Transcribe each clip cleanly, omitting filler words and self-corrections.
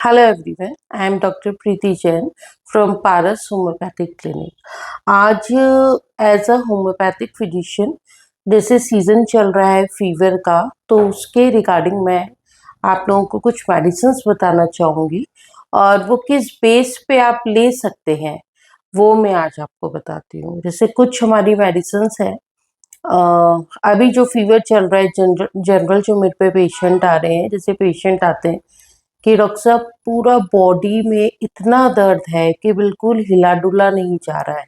Hello everyone, I am Dr. Preeti Jain from Paras Homeopathic Clinic. आज as a homeopathic physician जैसे season चल रहा है fever का, तो उसके रिगार्डिंग मैं आप लोगों को कुछ मेडिसिन्स बताना चाहूँगी और वो किस बेस पे आप ले सकते हैं वो मैं आज आपको बताती हूँ। जैसे कुछ हमारी मेडिसिन्स हैं, अभी जो फीवर चल रहा है जनरल जो मेरे पे पेशेंट आ रहे हैं, जैसे पेशेंट आते हैं कि डॉक्टर साहब पूरा बॉडी में इतना दर्द है कि बिल्कुल हिला डुला नहीं जा रहा है,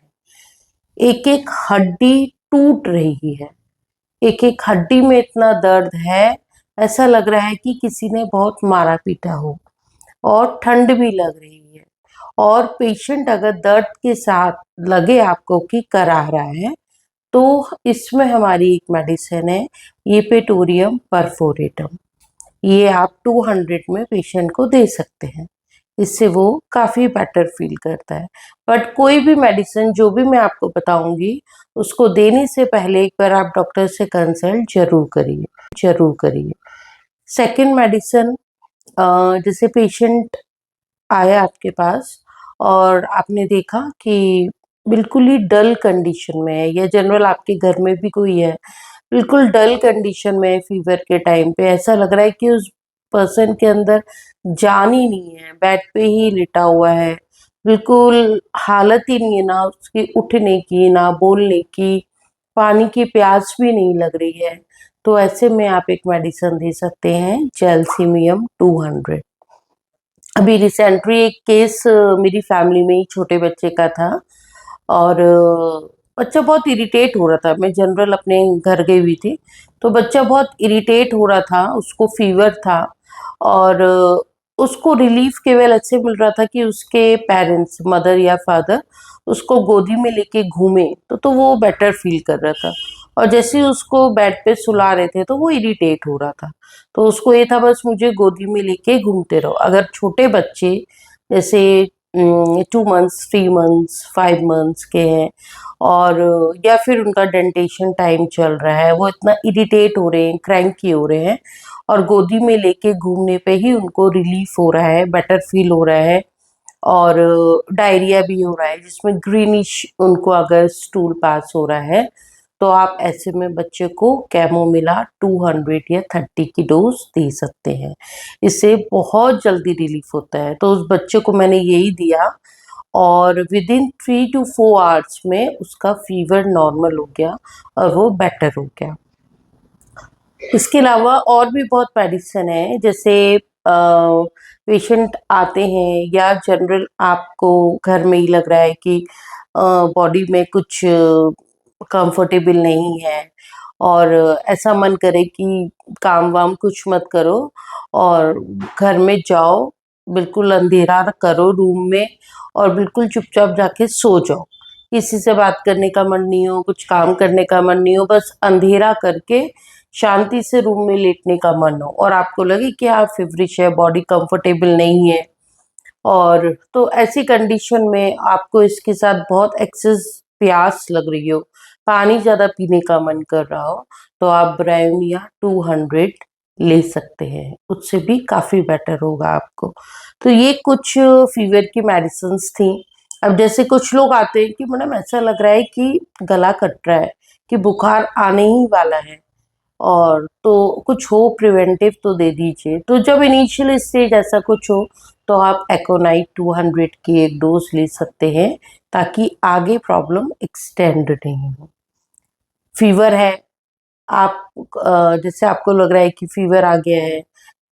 एक एक हड्डी टूट रही है, एक एक हड्डी में इतना दर्द है, ऐसा लग रहा है कि किसी ने बहुत मारा पीटा हो और ठंड भी लग रही है। और पेशेंट अगर दर्द के साथ लगे आपको कि करा रहा है, तो इसमें हमारी एक मेडिसिन है येपेटोरियम परफोरेटम। ये आप 200 में पेशेंट को दे सकते हैं, इससे वो काफ़ी बेटर फील करता है। बट कोई भी मेडिसिन जो भी मैं आपको बताऊंगी, उसको देने से पहले एक बार आप डॉक्टर से कंसल्ट जरूर करिए। सेकंड मेडिसिन, जैसे पेशेंट आया आपके पास और आपने देखा कि बिल्कुल ही डल कंडीशन में है, या जनरल आपके घर में भी कोई है बिल्कुल डल कंडीशन में है, फीवर के टाइम पे ऐसा लग रहा है कि उस पर्सन के अंदर जान ही नहीं है, बेड पे ही लेटा हुआ है, बिल्कुल हालत ही नहीं है ना उसकी उठने की ना बोलने की, पानी की प्यास भी नहीं लग रही है। तो ऐसे में आप एक मेडिसिन दे सकते हैं जेलसीमियम 200। अभी रिसेंटली एक केस मेरी फैमिली में ही छोटे बच्चे का था और बच्चा बहुत इरिटेट हो रहा था। मैं जनरल अपने घर गई हुई थी, तो बच्चा बहुत इरिटेट हो रहा था, उसको फीवर था और उसको रिलीफ केवल ऐसे मिल रहा था कि उसके पेरेंट्स मदर या फादर उसको गोदी में लेके घूमे, तो वो बेटर फील कर रहा था। और जैसे ही उसको बेड पे सुला रहे थे तो वो इरिटेट हो रहा था, तो उसको ये था बस मुझे गोदी में लेके घूमते रहो। अगर छोटे बच्चे जैसे 2 मंथ्स 3 मंथ्स 5 मंथ्स के हैं और या फिर उनका डेंटेशन टाइम चल रहा है, वो इतना इरिटेट हो रहे हैं, क्रैंकी हो रहे हैं और गोदी में लेके घूमने पे ही उनको रिलीफ हो रहा है, बेटर फील हो रहा है और डायरिया भी हो रहा है जिसमें ग्रीनिश उनको अगर स्टूल पास हो रहा है, तो आप ऐसे में बच्चे को कैमोमिला 200 या 30 की डोज दे सकते हैं। इससे बहुत जल्दी रिलीफ होता है। तो उस बच्चे को मैंने यही दिया और विदिन 3 to 4 आवर्स में उसका फीवर नॉर्मल हो गया और वो बेटर हो गया। इसके अलावा और भी बहुत मेडिसिन है, जैसे पेशेंट आते हैं या जनरल आपको घर में ही लग रहा है कि बॉडी में कुछ कंफर्टेबल नहीं है और ऐसा मन करे कि काम वाम कुछ मत करो और घर में जाओ, बिल्कुल अंधेरा करो रूम में और बिल्कुल चुपचाप जाके सो जाओ। किसी से बात करने का मन नहीं हो, कुछ काम करने का मन नहीं हो, बस अंधेरा करके शांति से रूम में लेटने का मन हो और आपको लगे कि आप फेवरिश है, बॉडी कंफर्टेबल नहीं है, और तो ऐसी कंडीशन में आपको इसके साथ बहुत एक्सेस प्यास लग रही हो, पानी ज़्यादा पीने का मन कर रहा हो, तो आप ब्रायोनिया 200 ले सकते हैं, उससे भी काफ़ी बेटर होगा आपको। तो ये कुछ फीवर की मेडिसिन्स थी। अब जैसे कुछ लोग आते हैं कि मैडम ऐसा लग रहा है कि गला कट रहा है, कि बुखार आने ही वाला है और तो कुछ हो प्रिवेंटिव तो दे दीजिए। तो जब इनिशियल स्टेज ऐसा कुछ हो तो आप एकोनाइट 200 की एक डोज ले सकते हैं, ताकि आगे प्रॉब्लम एक्सटेंड नहीं हो। फीवर है, आप जैसे आपको लग रहा है कि फीवर आ गया है,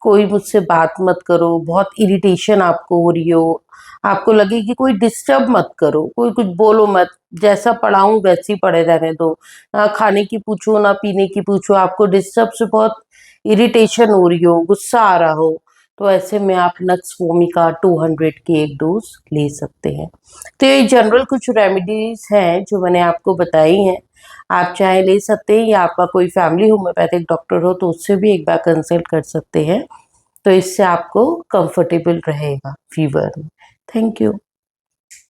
कोई मुझसे बात मत करो, बहुत इरिटेशन आपको हो रही हो, आपको लगे कि कोई डिस्टर्ब मत करो, कोई कुछ बोलो मत, जैसा पड़ा हूँ वैसे ही पड़े रहने दो, ना खाने की पूछो ना पीने की पूछो, आपको डिस्टर्ब से बहुत इरिटेशन हो रही हो, गुस्सा आ रहा हो, तो ऐसे में आप नक्स वोमिका 200 की एक डोज ले सकते हैं। तो ये जनरल कुछ रेमेडीज हैं जो मैंने आपको बताई हैं, आप चाहे ले सकते हैं या आपका कोई फैमिली होम्योपैथिक डॉक्टर हो तो उससे भी एक बार कंसल्ट कर सकते हैं, तो इससे आपको कंफर्टेबल रहेगा फीवर में। Thank you.